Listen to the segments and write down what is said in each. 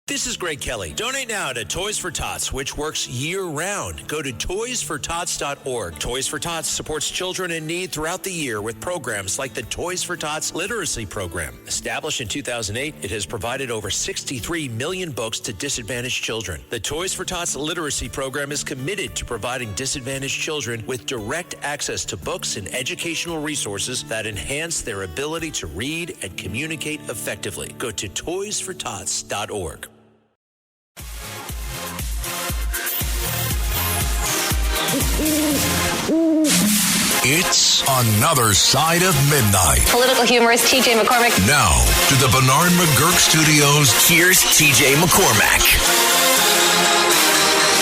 This is Greg Kelly. Donate now to Toys for Tots, which works year-round. Go to toysfortots.org. Toys for Tots supports children in need throughout the year with programs like the Toys for Tots Literacy Program. Established in 2008, it has provided over 63 million books to disadvantaged children. The Toys for Tots Literacy Program is committed to providing disadvantaged children with direct access to books and educational resources that enhance their ability to read and communicate effectively. Go to toysfortots.org. It's Another Side of Midnight. Political humorist TJ McCormick. Now, to the Bernard McGurk Studios, here's TJ McCormick.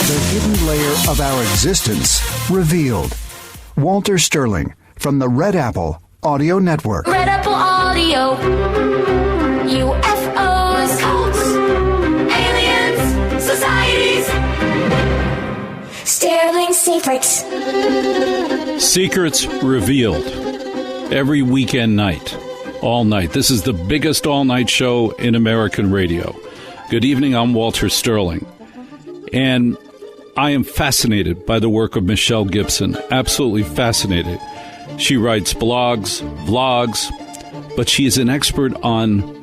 The hidden layer of our existence revealed. Walter Sterling from the Red Apple Audio Network. Red Apple Audio. UFOs. Cults. Aliens. Societies. Sterling Secrets. Secrets revealed every weekend night, all night. This is the biggest all-night show in American radio. Good evening, I'm Walter Sterling, and I am fascinated by the work of Michelle Gibson, absolutely fascinated. She writes blogs, vlogs, but she is an expert on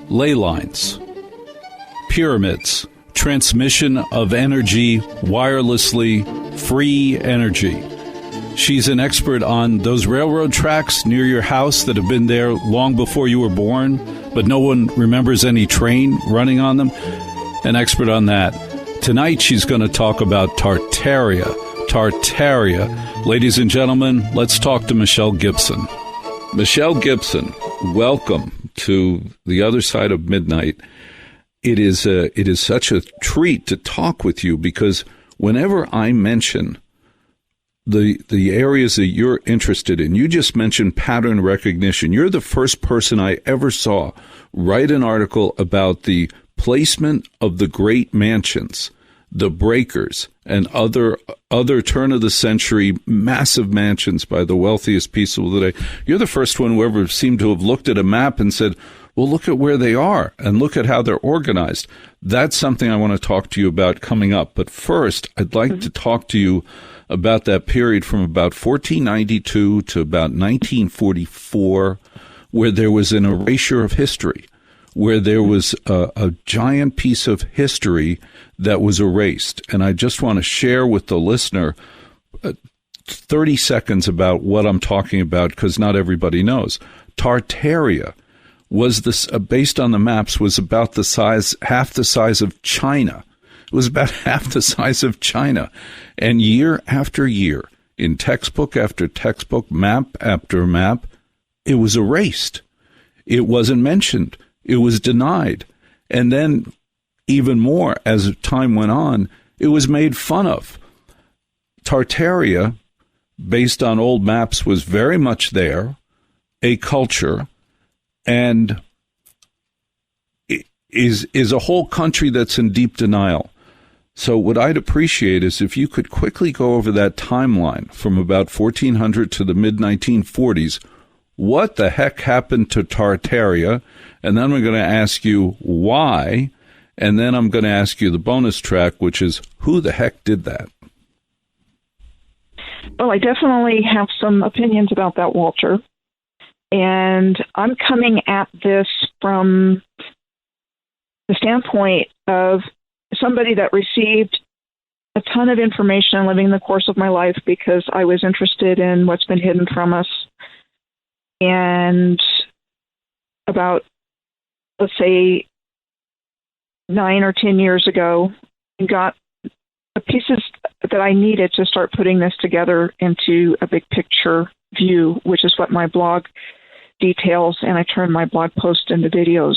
ley lines, pyramids, transmission of energy wirelessly, free energy. She's an expert on those railroad tracks near your house that have been there long before you were born, but no one remembers any train running on them. An expert on that. Tonight she's going to talk about Tartaria. Tartaria. Ladies and gentlemen, let's talk to Michelle Gibson. Michelle Gibson, welcome to the other side of midnight. It is such a treat to talk with you because whenever I mention the areas that you're interested in, you just mentioned pattern recognition. You're the first person I ever saw write an article about the placement of the great mansions, the breakers, and other turn-of-the-century massive mansions by the wealthiest people today. You're the first one who ever seemed to have looked at a map and said, well, look at where they are and look at how they're organized. That's something I want to talk to you about coming up. But first, I'd like to talk to you about that period from about 1492 to about 1944, where there was an erasure of history, where there was a giant piece of history that was erased. And I just want to share with the listener 30 seconds about what I'm talking about, because not everybody knows. Tartaria was this, based on the maps, was about the size, half the size of China. It was about half the size of China. And year after year, in textbook after textbook, map after map, it was erased. It wasn't mentioned. It was denied. And then, even more, as time went on, it was made fun of. Tartaria, based on old maps, was very much there, a culture, and is a whole country that's in deep denial. So what I'd appreciate is if you could quickly go over that timeline from about 1400 to the mid-1940s. What the heck happened to Tartaria? And then we're going to ask you why. And then I'm going to ask you the bonus track, which is who the heck did that? Well, I definitely have some opinions about that, Walter. And I'm coming at this from the standpoint of somebody that received a ton of information living in the course of my life because I was interested in what's been hidden from us. And about, let's say, 9 or 10 years ago, got the pieces that I needed to start putting this together into a big picture view, which is what my blog details, and I turned my blog post into videos.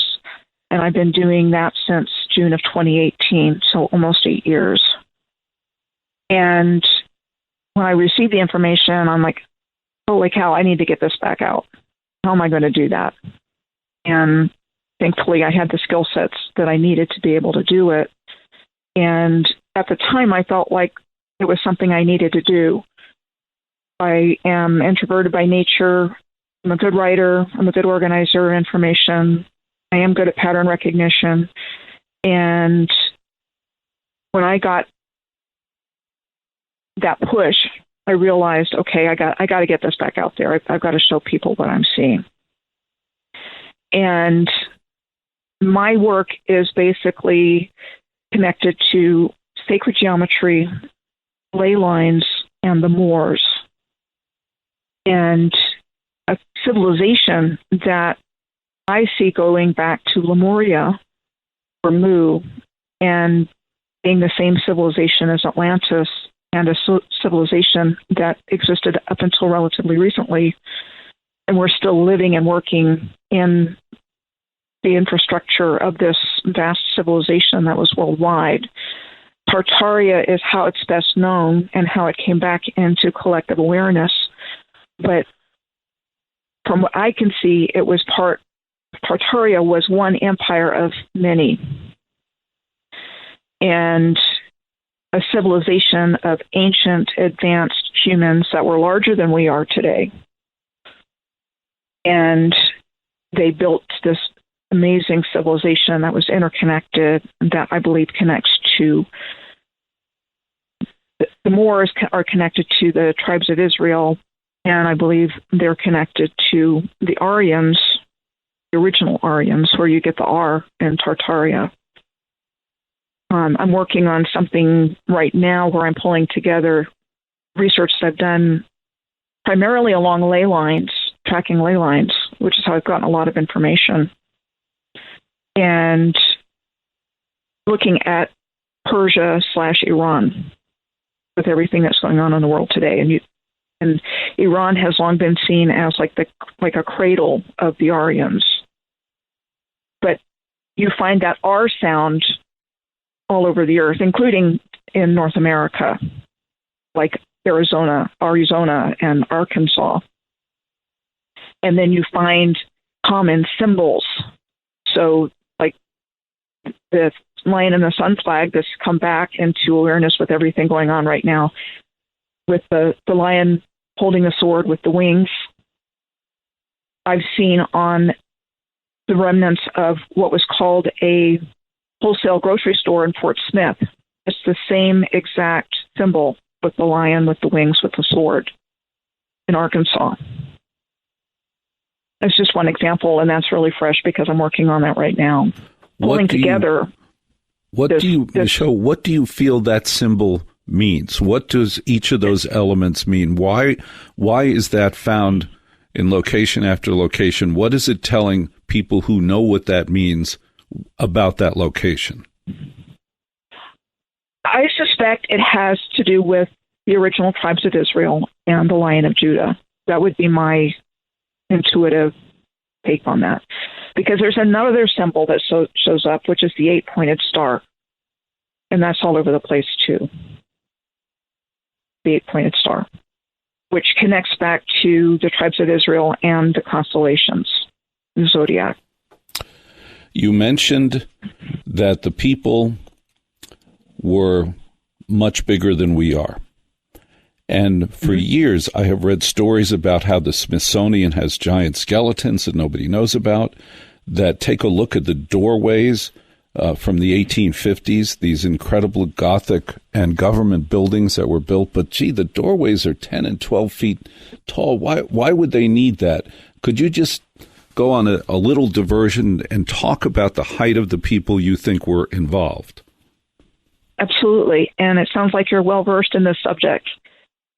And I've been doing that since June of 2018, so almost 8 years. And when I received the information, I'm like, holy cow, I need to get this back out. How am I going to do that? And thankfully, I had the skill sets that I needed to be able to do it. And at the time, I felt like it was something I needed to do. I am introverted by nature. I'm a good writer. I'm a good organizer of information. I am good at pattern recognition. And when I got that push, I realized, okay, I got to get this back out there. I've got to show people what I'm seeing. And my work is basically connected to sacred geometry, ley lines, and the Moors, and a civilization that I see going back to Lemuria or Mu, and being the same civilization as Atlantis, and a civilization that existed up until relatively recently, and we're still living and working in the infrastructure of this vast civilization that was worldwide. Tartaria is how it's best known and how it came back into collective awareness. But from what I can see, Tartaria was one empire of many, and a civilization of ancient, advanced humans that were larger than we are today. And they built this amazing civilization that was interconnected, that I believe connects to the Moors are connected to the tribes of Israel, and I believe they're connected to the Aryans, the original Aryans, where you get the R in Tartaria. I'm working on something right now where I'm pulling together research that I've done primarily along ley lines, tracking ley lines, which is how I've gotten a lot of information, and looking at Persia/Iran with everything that's going on in the world today. And Iran has long been seen as like a cradle of the Aryans. But you find that R sound all over the earth, including in North America, like Arizona, and Arkansas. And then you find common symbols. So like the lion and the sun flag that's come back into awareness with everything going on right now, with the lion holding the sword with the wings. I've seen on the remnants of what was called a wholesale grocery store in Fort Smith. It's the same exact symbol with the lion, with the wings, with the sword in Arkansas. That's just one example, and that's really fresh because I'm working on that right now. Michelle, what do you feel that symbol means? What does each of those elements mean? Why is that found in location after location? What is it telling people who know what that means about that location? I suspect it has to do with the original tribes of Israel and the Lion of Judah. That would be my intuitive take on that. Because there's another symbol that shows up, which is the 8-pointed star. And that's all over the place, too. The 8-pointed star, which connects back to the tribes of Israel and the constellations, the zodiac. You mentioned that the people were much bigger than we are. And for years, I have read stories about how the Smithsonian has giant skeletons that nobody knows about, that take a look at the doorways from the 1850s, these incredible Gothic and government buildings that were built. But, gee, the doorways are 10 and 12 feet tall. Why would they need that? Could you just go on a little diversion and talk about the height of the people you think were involved? Absolutely. And it sounds like you're well-versed in this subject,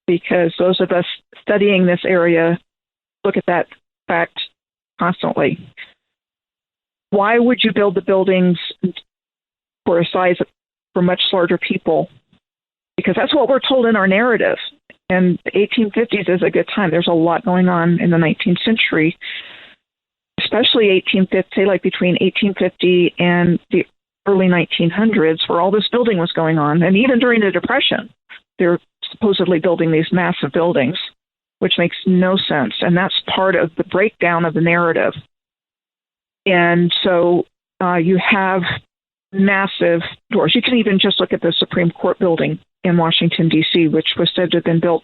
because those of us studying this area look at that fact constantly. Why would you build the buildings for a size for much larger people? Because that's what we're told in our narrative. And the 1850s is a good time. There's a lot going on in the 19th century, especially 1850, like between 1850 and the early 1900s, where all this building was going on. And even during the Depression, they're supposedly building these massive buildings, which makes no sense. And that's part of the breakdown of the narrative. And so you have massive doors. You can even just look at the Supreme Court building in Washington, D.C., which was said to have been built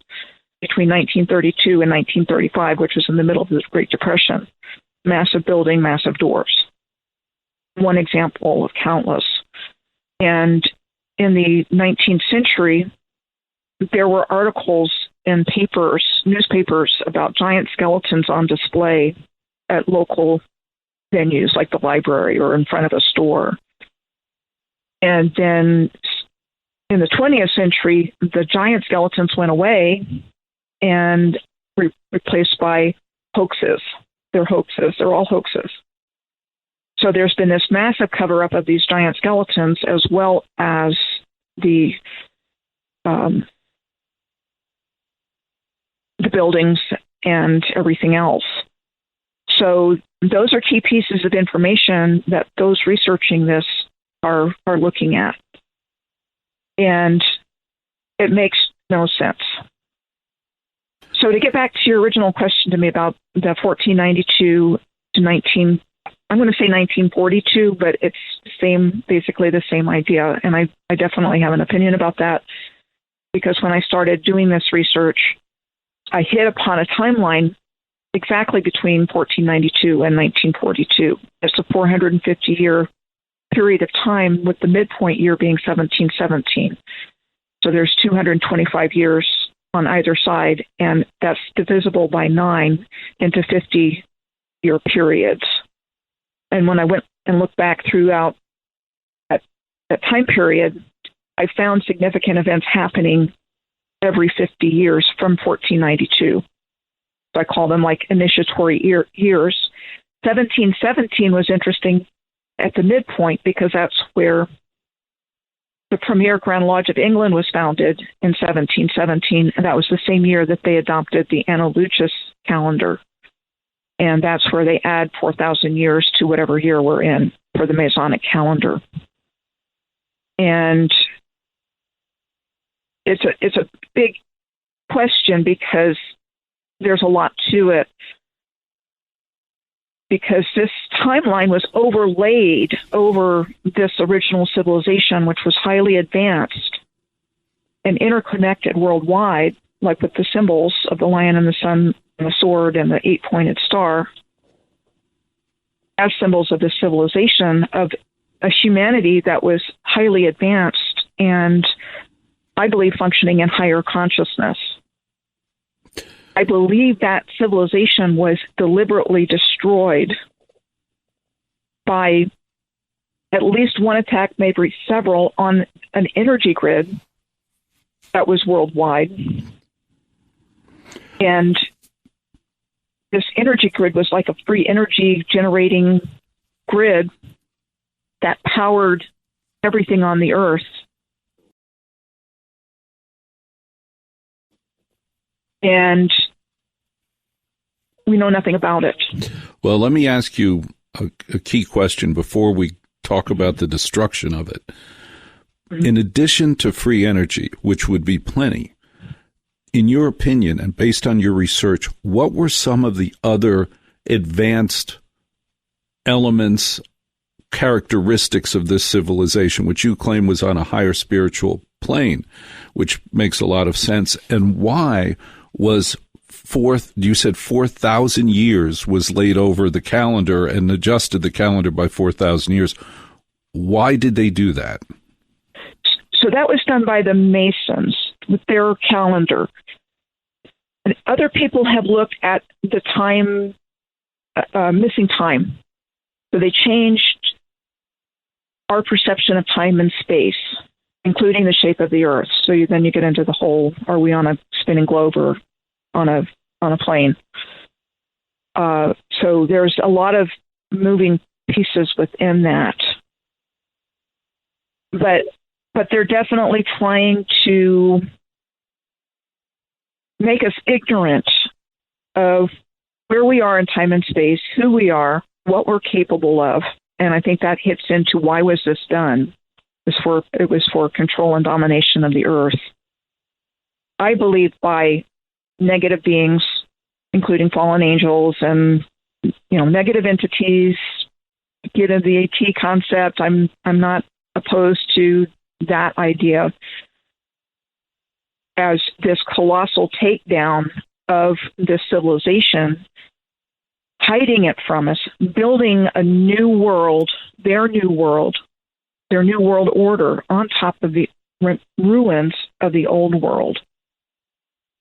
between 1932 and 1935, which was in the middle of the Great Depression. Massive building, massive doors. One example of countless. And in the 19th century, there were articles in newspapers about giant skeletons on display at local venues like the library or in front of a store. And then in the 20th century, the giant skeletons went away and replaced by hoaxes. They're hoaxes. They're all hoaxes. So there's been this massive cover-up of these giant skeletons, as well as the buildings and everything else. So those are key pieces of information that those researching this are looking at. And it makes no sense. So to get back to your original question to me about the 1492 to I'm going to say 1942, but it's basically the same idea. And I definitely have an opinion about that, because when I started doing this research, I hit upon a timeline exactly between 1492 and 1942. It's a 450-year period of time, with the midpoint year being 1717. So there's 225 years on either side, and that's divisible by 9 into 50-year periods. And when I went and looked back throughout that time period, I found significant events happening every 50 years from 1492. So I call them like initiatory years. 1717 was interesting at the midpoint, because that's where the Premier Grand Lodge of England was founded in 1717, and that was the same year that they adopted the Anno Lucis calendar. And that's where they add 4,000 years to whatever year we're in for the Masonic calendar. And it's a big question, because there's a lot to it. Because this timeline was overlaid over this original civilization, which was highly advanced and interconnected worldwide, like with the symbols of the lion and the sun and the sword and the 8-pointed star, as symbols of the civilization of a humanity that was highly advanced and, I believe, functioning in higher consciousness. I believe that civilization was deliberately destroyed by at least one attack, maybe several, on an energy grid that was worldwide. And this energy grid was like a free energy generating grid that powered everything on the earth. And we know nothing about it. Well, let me ask you a key question before we talk about the destruction of it. Mm-hmm. In addition to free energy, which would be plenty, in your opinion and based on your research, what were some of the other advanced elements, characteristics of this civilization, which you claim was on a higher spiritual plane, which makes a lot of sense? And why was you said 4,000 years was laid over the calendar and adjusted the calendar by 4,000 years. Why did they do that? So that was done by the Masons with their calendar. And other people have looked at the time, missing time. So they changed our perception of time and space, including the shape of the Earth. So then you get into the whole, are we on a spinning globe or on a plane? So there's a lot of moving pieces within that. But they're definitely trying to make us ignorant of where we are in time and space, who we are, what we're capable of. And I think that hits into why was this done? It was for control and domination of the earth. I believe by negative beings, including fallen angels and negative entities, get into the AT concept. I'm not opposed to that idea as this colossal takedown of this civilization, hiding it from us, building a new world, their new world, their new world order on top of the ruins of the old world,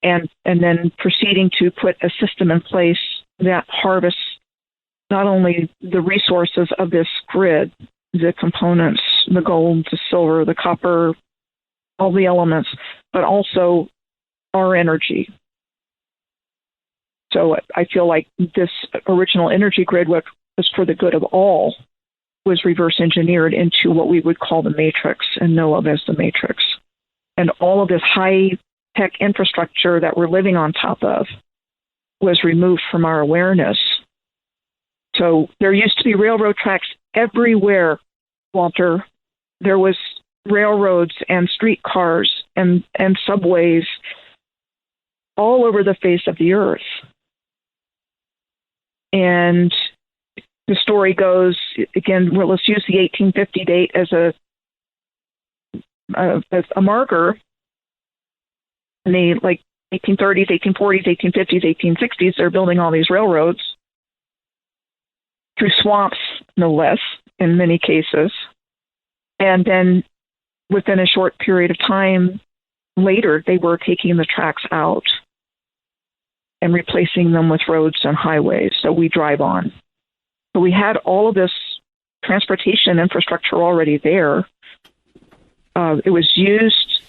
and then proceeding to put a system in place that harvests not only the resources of this grid, the components, the gold, the silver, the copper, all the elements, but also our energy. So I feel like this original energy grid, which was for the good of all, was reverse engineered into what we would call the matrix and know of as the matrix. And all of this high-tech infrastructure that we're living on top of was removed from our awareness. So there used to be railroad tracks everywhere, Walter. There was railroads and streetcars and subways all over the face of the earth. And the story goes, again, well, let's use the 1850 date as a marker. In the 1830s, 1840s, 1850s, 1860s, they're building all these railroads through swamps, no less, in many cases. And then within a short period of time later, they were taking the tracks out and replacing them with roads and highways, so we drive on. So we had all of this transportation infrastructure already there. It was used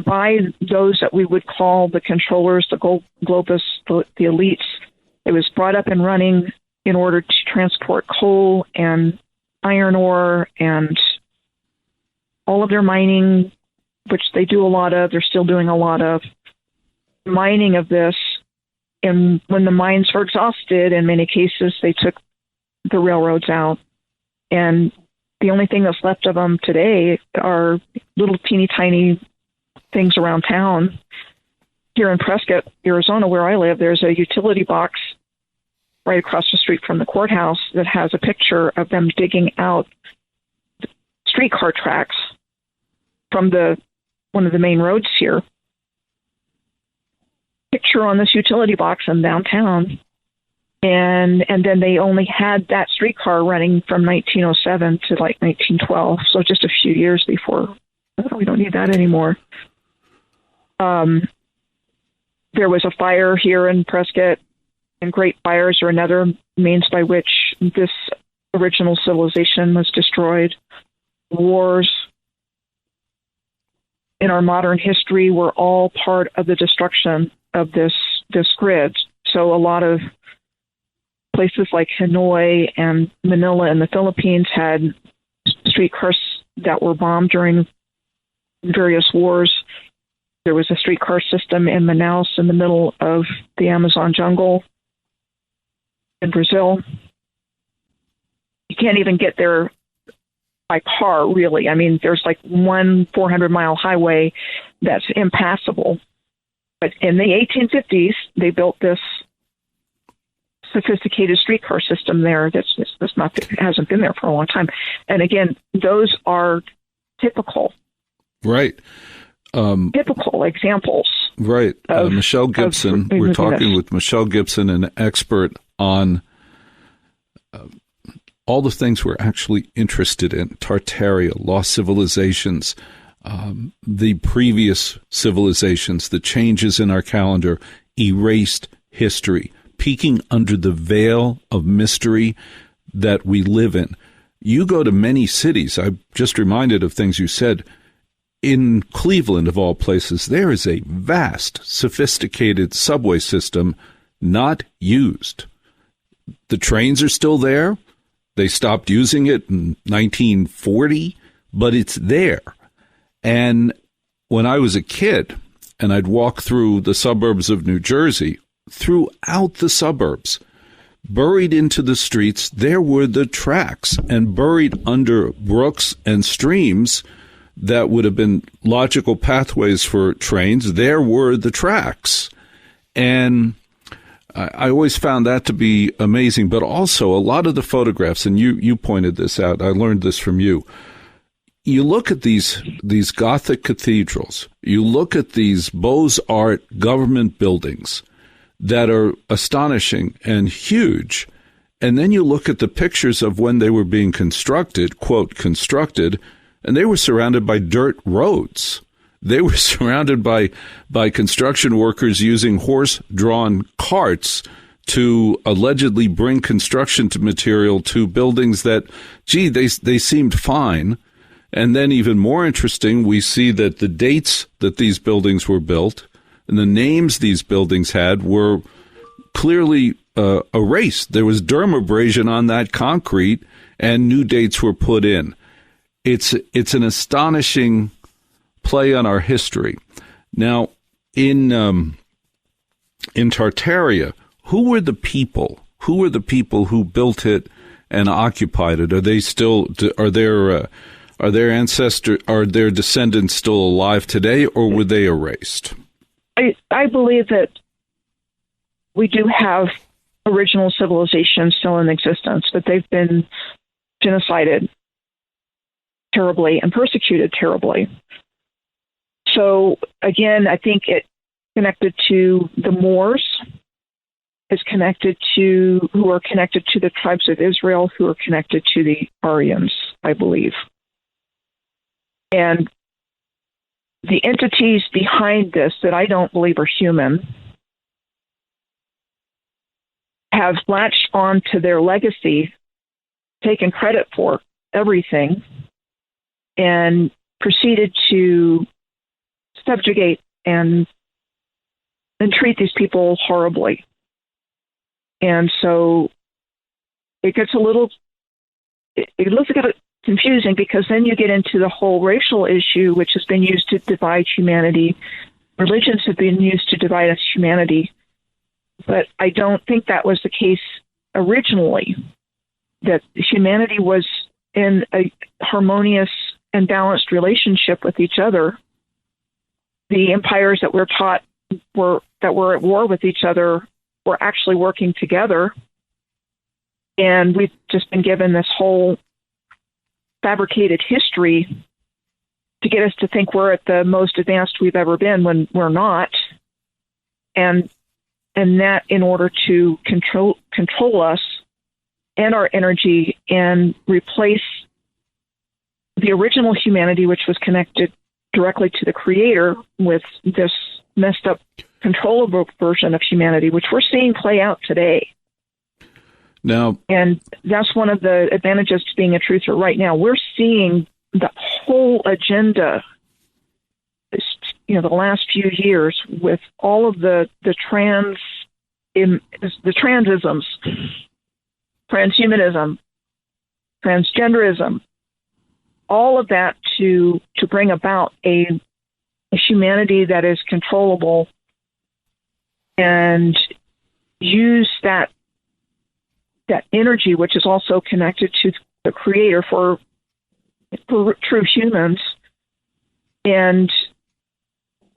by those that we would call the controllers, the globists, the elites. It was brought up and running in order to transport coal and iron ore and all of their mining, which they do a lot of. They're still doing a lot of mining of this. And when the mines were exhausted, in many cases, they took the railroads out. And the only thing that's left of them today are little teeny tiny things around town. Here in Prescott, Arizona, where I live, there's a utility box right across the street from the courthouse that has a picture of them digging out streetcar tracks from one of the main roads here. Picture on this utility box in downtown. And then they only had that streetcar running from 1907 to 1912, so just a few years before. We don't need that anymore. There was a fire here in Prescott, and great fires are another means by which this original civilization was destroyed. Wars in our modern history were all part of the destruction of this grid. So a lot of places like Hanoi and Manila in the Philippines had streetcars that were bombed during various wars. There was a streetcar system in Manaus in the middle of the Amazon jungle in Brazil. You can't even get there by car, really. I mean, there's one 400-mile highway that's impassable. But in the 1850s, they built this sophisticated streetcar system there hasn't been there for a long time. And again, those are typical. Right. Typical examples. Right. Michelle Gibson, we're talking with Michelle Gibson, an expert on all the things we're actually interested in: Tartaria, lost civilizations, the previous civilizations, the changes in our calendar, erased history, peeking under the veil of mystery that we live in. You go to many cities. I'm just reminded of things you said. In Cleveland, of all places, there is a vast, sophisticated subway system not used. The trains are still there. They stopped using it in 1940, but it's there. And when I was a kid and I'd walk through the suburbs of New Jersey, throughout the suburbs, buried into the streets, there were the tracks, and buried under brooks and streams that would have been logical pathways for trains, there were the tracks. And I always found that to be amazing. But also a lot of the photographs, and you pointed this out, I learned this from you. You look at these Gothic cathedrals, you look at these Beaux-Arts government buildings that are astonishing and huge, and then you look at the pictures of when they were being constructed, quote, constructed, and they were surrounded by dirt roads. They were surrounded by construction workers using horse-drawn carts to allegedly bring construction material to buildings that, they seemed fine. And then even more interesting, we see that the dates that these buildings were built and the names these buildings had were clearly erased. There was dermabrasion on that concrete, and new dates were put in. It's an astonishing play on our history. Now, in Tartaria, who were the people? Who were the people who built it and occupied it? Are they still? Are their ancestors? Are their descendants still alive today, or were they erased? I believe that we do have original civilizations still in existence, but they've been genocided terribly and persecuted terribly. So again, I think it connected to the Moors, is connected to who are connected to the tribes of Israel, who are connected to the Aryans, I believe. And the entities behind this that I don't believe are human have latched on to their legacy, taken credit for everything, and proceeded to subjugate and treat these people horribly. And so it gets a little confusing, because then you get into the whole racial issue, which has been used to divide humanity. Religions have been used to divide us humanity. But I don't think that was the case originally, that humanity was in a harmonious and balanced relationship with each other. The empires that we're taught that were at war with each other were actually working together. And we've just been given this whole fabricated history to get us to think we're at the most advanced we've ever been, when we're not. And that in order to control us and our energy and replace the original humanity, which was connected directly to the Creator, with this messed up, controllable version of humanity, which we're seeing play out today. Now, and that's one of the advantages to being a truther right now. We're seeing the whole agenda, the last few years, with all of the transisms, transhumanism, transgenderism, all of that to bring about a humanity that is controllable, and use that energy, which is also connected to the Creator, for true humans, and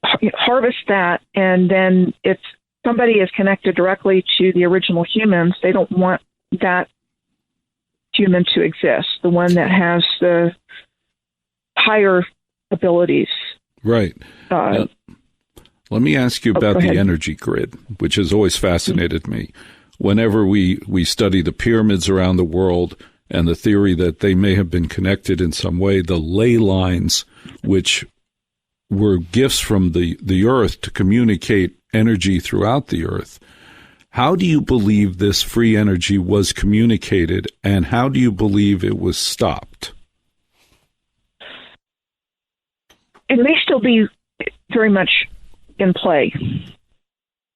harvest that. And then if somebody is connected directly to the original humans, they don't want that human to exist, the one that has the higher abilities. Right. Now, let me ask you about the energy grid, which has always fascinated me. Whenever we study the pyramids around the world and the theory that they may have been connected in some way, the ley lines, which were gifts from the earth to communicate energy throughout the earth. How do you believe this free energy was communicated, and how do you believe it was stopped? It may still be very much in play,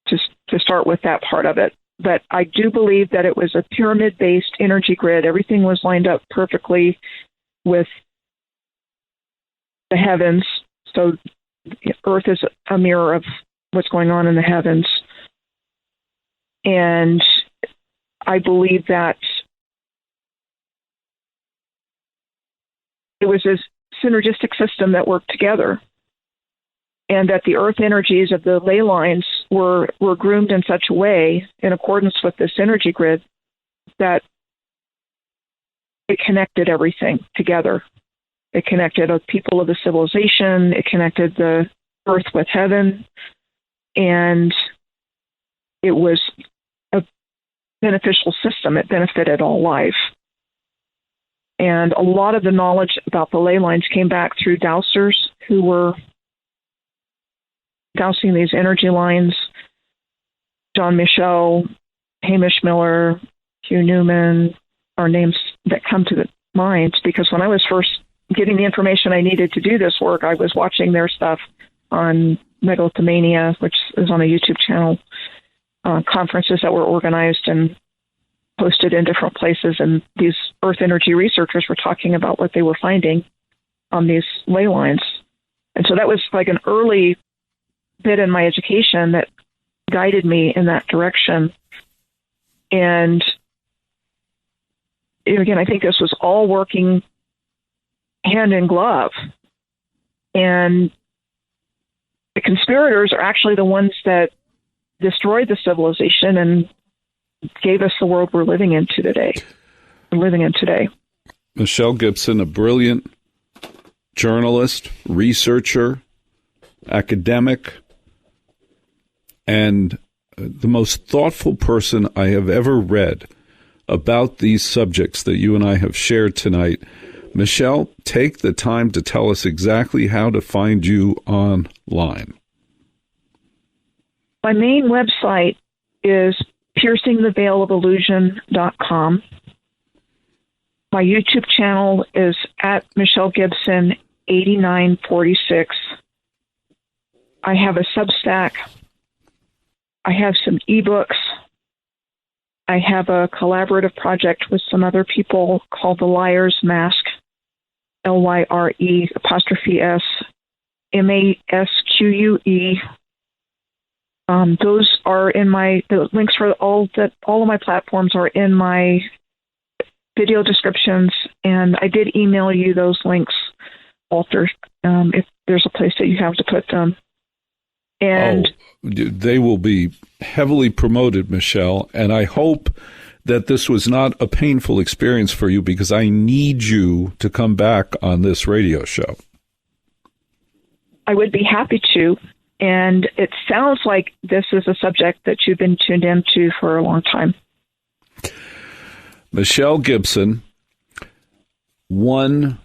to start with that part of it. But I do believe that it was a pyramid-based energy grid. Everything was lined up perfectly with the heavens. So Earth is a mirror of what's going on in the heavens. And I believe that it was a synergistic system that worked together, and that the earth energies of the ley lines were groomed in such a way, in accordance with this energy grid, that it connected everything together. It connected the people of the civilization, it connected the earth with heaven, and it was a beneficial system. It benefited all life. And a lot of the knowledge about the ley lines came back through dowsers who were dowsing these energy lines. John Michelle, Hamish Miller, Hugh Newman are names that come to the mind, because when I was first getting the information I needed to do this work, I was watching their stuff on Megalithomania, which is on a YouTube channel, conferences that were organized and posted in different places. And these earth energy researchers were talking about what they were finding on these ley lines. And so that was like an early bit in my education that guided me in that direction. And again, I think this was all working hand in glove. And the conspirators are actually the ones that destroyed the civilization and gave us the world we're living in today. Michelle Gibson, a brilliant journalist, researcher, academic, and the most thoughtful person I have ever read about these subjects that you and I have shared tonight. Michelle, take the time to tell us exactly how to find you online. My main website is piercingtheveilofillusion.com. My YouTube channel is at Michelle Gibson 8946. I have a Substack. I have some ebooks. I have a collaborative project with some other people called The Liar's Mask, LYRE''S MASQUE. Those are in the links for all of my platforms are in my video descriptions, and I did email you those links, Walter, if there's a place that you have to put them. And they will be heavily promoted, Michelle, and I hope that this was not a painful experience for you, because I need you to come back on this radio show. I would be happy to. And it sounds like this is a subject that you've been tuned into for a long time. Michelle Gibson, one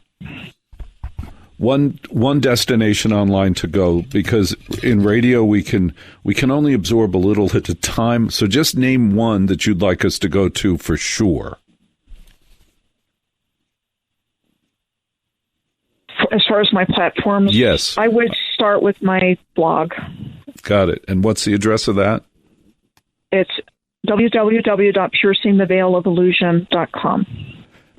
destination online to go, because in radio we can only absorb a little at a time. So just name one that you'd like us to go to for sure. As far as my platforms, yes, I would start with my blog. Got it. And what's the address of that? It's www.piercingtheveilofillusion.com.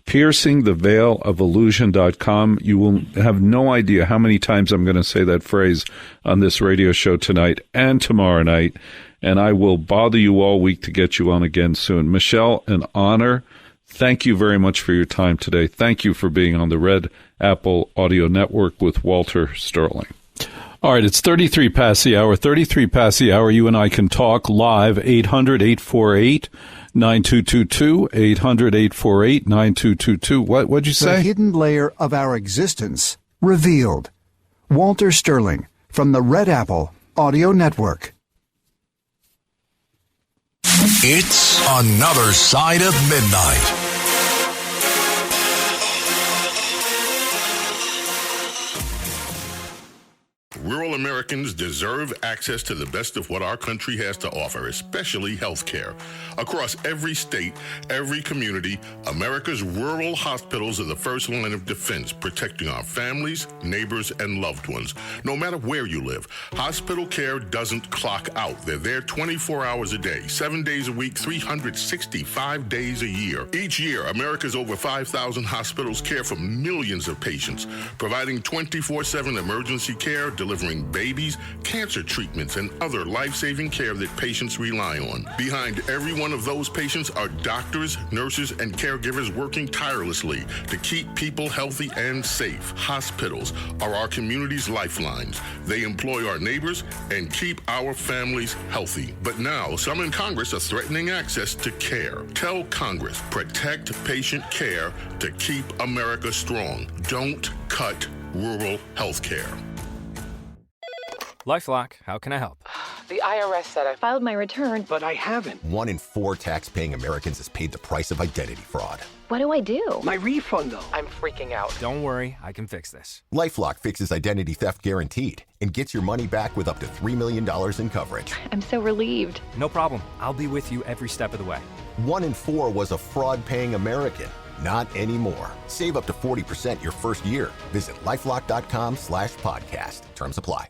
piercingtheveilofillusion.com. You will have no idea how many times I'm going to say that phrase on this radio show tonight and tomorrow night, and I will bother you all week to get you on again soon. Michelle, an honor. Thank you very much for your time today. Thank you for being on the Red Apple Audio Network with Walter Sterling. All right, it's 33 past the hour. 33 past the hour. You and I can talk live, 800-848-9222, 800-848-9222. What'd you say? The hidden layer of our existence revealed. Walter Sterling from the Red Apple Audio Network. It's Another Side of Midnight. Rural Americans deserve access to the best of what our country has to offer, especially health care. Across every state, every community, America's rural hospitals are the first line of defense, protecting our families, neighbors, and loved ones. No matter where you live, hospital care doesn't clock out. They're there 24 hours a day, 7 days a week, 365 days a year. Each year, America's over 5,000 hospitals care for millions of patients, providing 24/7 emergency care, delivering babies, cancer treatments, and other life-saving care that patients rely on. Behind every one of those patients are doctors, nurses, and caregivers working tirelessly to keep people healthy and safe. Hospitals are our community's lifelines. They employ our neighbors and keep our families healthy. But now, some in Congress are threatening access to care. Tell Congress, protect patient care to keep America strong. Don't cut rural health care. LifeLock, how can I help? The IRS said I filed my return, but I haven't. 1 in 4 tax-paying Americans has paid the price of identity fraud. What do I do? My refund, though. I'm freaking out. Don't worry, I can fix this. LifeLock fixes identity theft guaranteed and gets your money back with up to $3 million in coverage. I'm so relieved. No problem. I'll be with you every step of the way. 1 in 4 was a fraud-paying American. Not anymore. Save up to 40% your first year. Visit LifeLock.com/podcast. Terms apply.